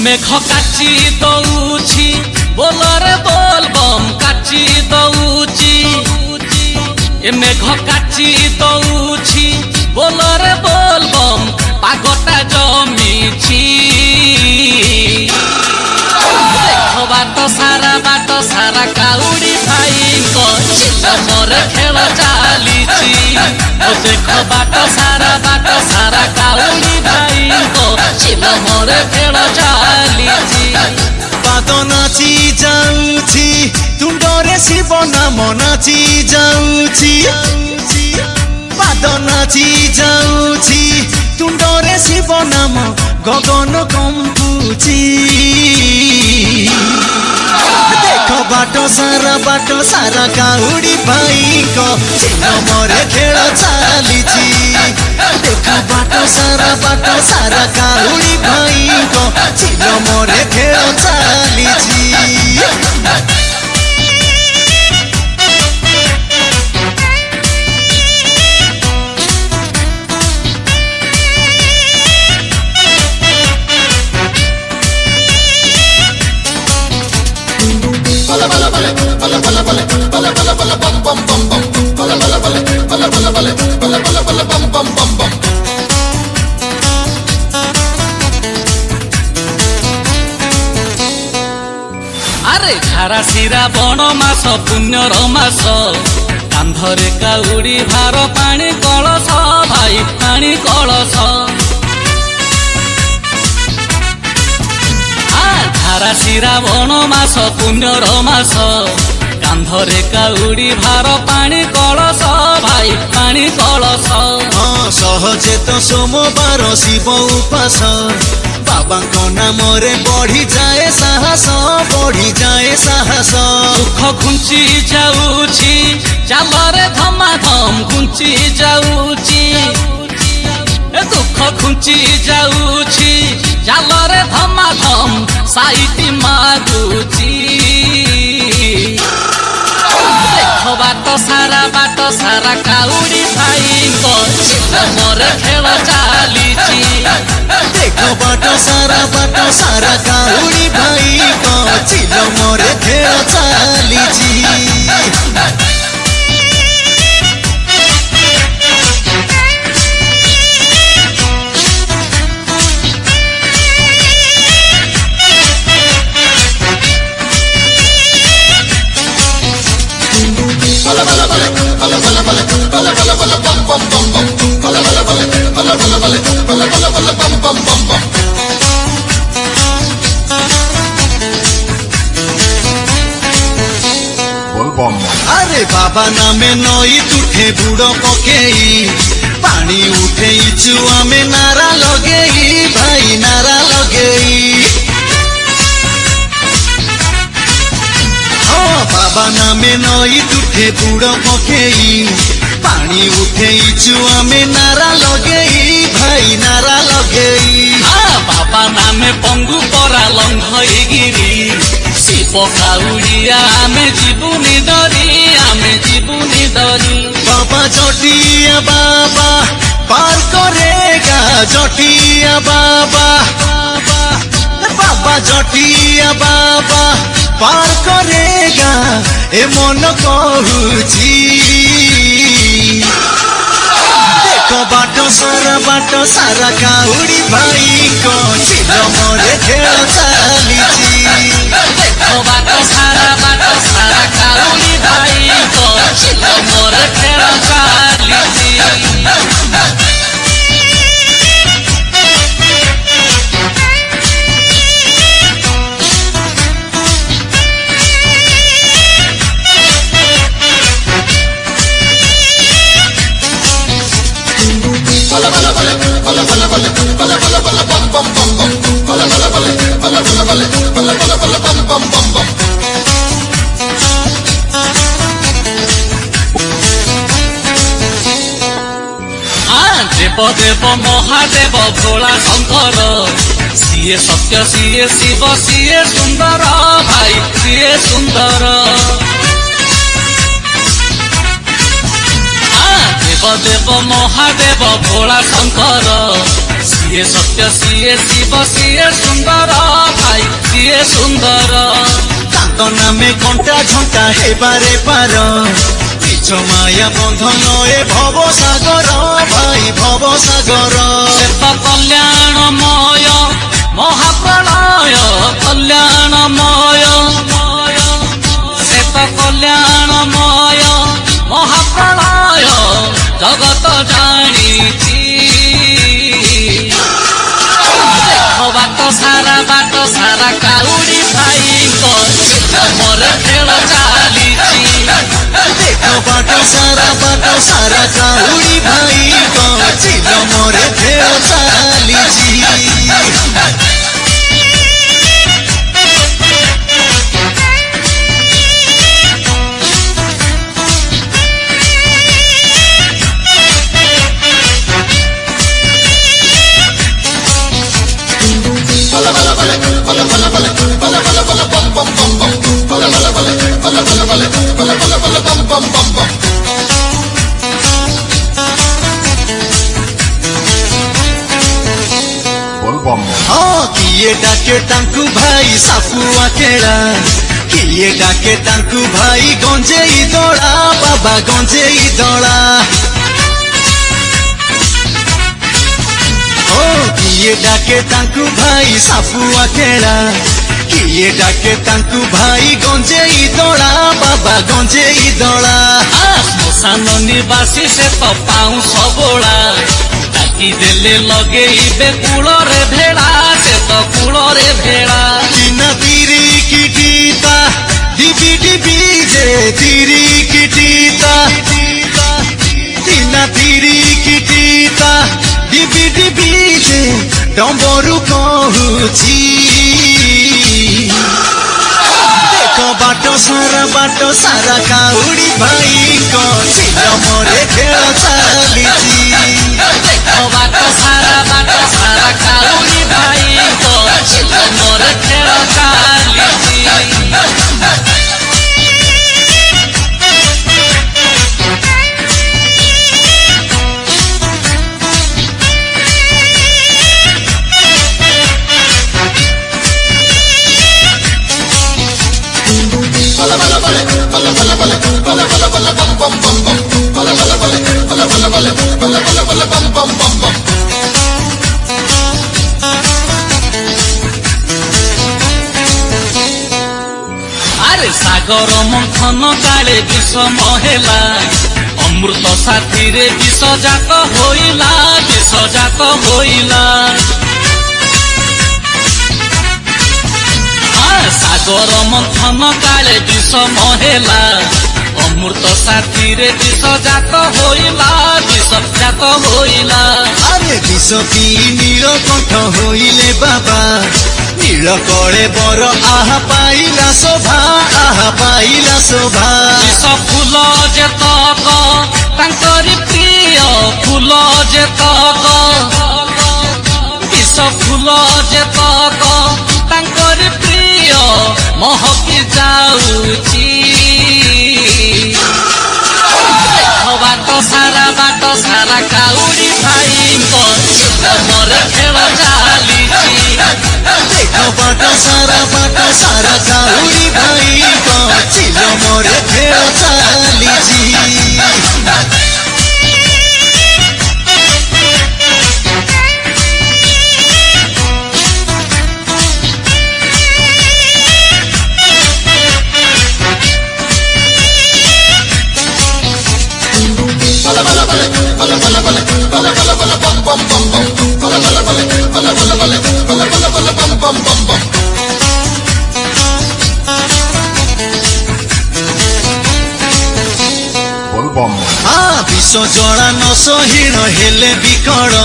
মেঘ কাচি দৌছি ବୋଲରେ ବୋଲବମ୍ କାଚି ଦଉଛି ଏ ମେଘ କାଚି ଦଉଛି ବୋଲରେ ବୋଲବମ୍ ପାଗଟା ଜମିଛି ଦେଖ ବାଟ ସାରା କାଉଡ଼ି ଭାଇଙ୍କ ଚିଲମରେ ଖେଳ ଚାଲିଛି ଦେଖ ବାଟ ସାରା କାଉଡ଼ି ଭାଇଙ୍କ ଚିଲମରେ ଖେଳ ଚାଲିଛି ପାଦ ନାଚି ଯାଉଛି ତୁଣ୍ଡରେ ଶିବ ନାମ ନାଚି ଯାଉଛି ପାଦ ନାଚି ଯାଉଛି ତୁଣ୍ଡରେ ଶିବ ନାମ ଗଗନ କମ୍ପୁଛି ଦେଖ ବାଟ ସାରା କାଉଡ଼ି ଭାଇଙ୍କ ଚିଲମରେ ଖେଳ ଚାଲିଛି ଦେଖ ବାଟ ସାରା କାଉଡ଼ି ଭାଇଙ୍କ ଚିଲମରେ ଖେଳ ଚାଲିଛି আরে ঝাড়া শিরা বণ মাস পুণ্যর মাস কান্ধরে কাউড়ি ভার পানি কলস ভাই পানি কলস ঝাড়া শিরা বণ মাস পুণ্যর মাস কান্ধরে কাউড়ি ভার পানি কলস ভাই পানি কলস সহজে তো সোমবার শিব উপাস বাবাଙ୍କ নামরে বঢ়ি যায় সাহস দুঃখ ঘুঞ্চি যাଉଛି চালরে ধমাধম ঘুঞ্চি যাଉଛି দুঃখ ঘুঞ্চি যাଉଛି চালরে ধমাধম সাইটি মাগুছি দেখো বাট সারা কাউড়ি ভাইଙ୍କ চিলমরে খেল চালিছি দেখ বাট সারা কাউড়ি ভাইଙ୍କ চিলমরে খেল চালিছি আরে বাবা নামে নই তুঠে বুড়ো পকেই পানি উঠেইছু আমি নারা লগেই ভাই নারা লগেই বাবা নামে নই তুঠে বুড়ো পকেই পানি উঠেইছু আমি নারা লগেই ভাই নারা লগেই বাবা নামে পঙ্গু পরা লঙ্ঘইগিরি শিব কাউড়িয়া আমি জীবনি ধরি বাবা জটিয়া বাবা পার করেগা জটিয়া বাবা জটিয়া বাবা পার করেগা এ মন কহুছি দেখ বাট সারা কাউড়ি ভাইଙ୍କ চিলমরে খেল চালিছি দেখো বাট সারা কাউড়ি ভাইଙ୍କ চিলমরে খেল চালিছি দেব মহাদেব ভোলা শঙ্কর সিয়ে সত্য সিয়ে শিব সিয়ে সুন্দর ভাই সিয়ে সুন্দর দেব ଦେବ ମହାଦେବ ଭୋଳା ଶଙ୍କର ସିଏ ସତ୍ୟ ସିଏ ଶିବ ସିଏ ସୁନ୍ଦର ଭାଇ ସିଏ ସୁନ୍ଦର ତାଙ୍କ ନାମେ କଣ୍ଟା ଝଣ୍ଟା ହେବାରେ ପାର ନିଜ ମାୟା ବନ୍ଧନ ଏ ଭବ ସାଗର ଭାଇ ଭବ ସାଗର ସେ ତ କଲ୍ୟାଣମୟ ମହାପ୍ରଳୟ କଲ୍ୟାଣମୟ ସେ ତ କଲ୍ୟାଣମୟ ମହାପ୍ରଳୟ ଜଗତ ଜାଣିଛି ବାଟ ସାରା କାଉଡ଼ି ଭାଇଙ୍କ ମୋର ଖେଳ ଚାଲିଛି ଦେଖ ବାଟ ସାରା କାଉଡ଼ି ଭାଇଙ୍କ ଚିଲମରେ ଖେଳ ଚାଲିଛି किए डाके तांकु भाई सापुआ केड़ा किए डाके तांकु भाई गंजेई दड़ा बाबा गंजेई दड़ा ओ किए डाके तांकु भाई सापुआ केड़ा किए डाके तांकु भाई गंजेई दड़ा बाबा गंजेई दड़ा ଶ୍ମଶାନ ନିବାସୀ ସେ ତ ପାଉଁଶ ବୋଳା ଡାକି ଦେଲେ ଲଗେଇବେ କୂଳରେ ଭେଳା ସେ ତ କୂଳରେ ଭେଳା किना तिरी किटीता डिबी डिबी जे तिरी किटीता किना तिरी किटीता डिबी डिबी जे डम्बरू कहूची देख बाटो सारा काउडी भाई को चिलमरे खेल चालिची ବାଟ ସାରା କାଉଡ଼ି ଭାଇଙ୍କ ମୋର ଖେଳ ଚାଲିଛି ଆରେ ସାଗର ମନ୍ଥନ କାଳେ ବିଷମ ହେଲା ଅମୃତ ସାଥିରେ ବିଷଜାତ ହୋଇଲା ସାଗର ମନ୍ଥନ କାଳେ ବିଷମ ହେଲା ଅମୃତ ସାଥିରେ ବିଷଜାତ ହୋଇଲା আরে বিষ পিই নীলকণ্ঠ হইলে বাবা নীল কলে বর আহা পাইলা শোভা ବିଷ ଫୁଲ ଯେତକ ତାଙ୍କରି ପ୍ରିୟ ଫୁଲ ଯେତକ ବିଷ ଫୁଲ ଯେତକ ତାଙ୍କରି ପ୍ରିୟ ମହକି ଯାଉଛି ବାଟ ସାରା କାଉଡ଼ି ଭାଇଙ୍କ ମୋର ଖେଳ ଚାଲିଛି দেখ বাট সারা কাউরি ভাই চিলমরে খেল চালিছি বিষ জড়া ন সহিণ হেলে বিকড়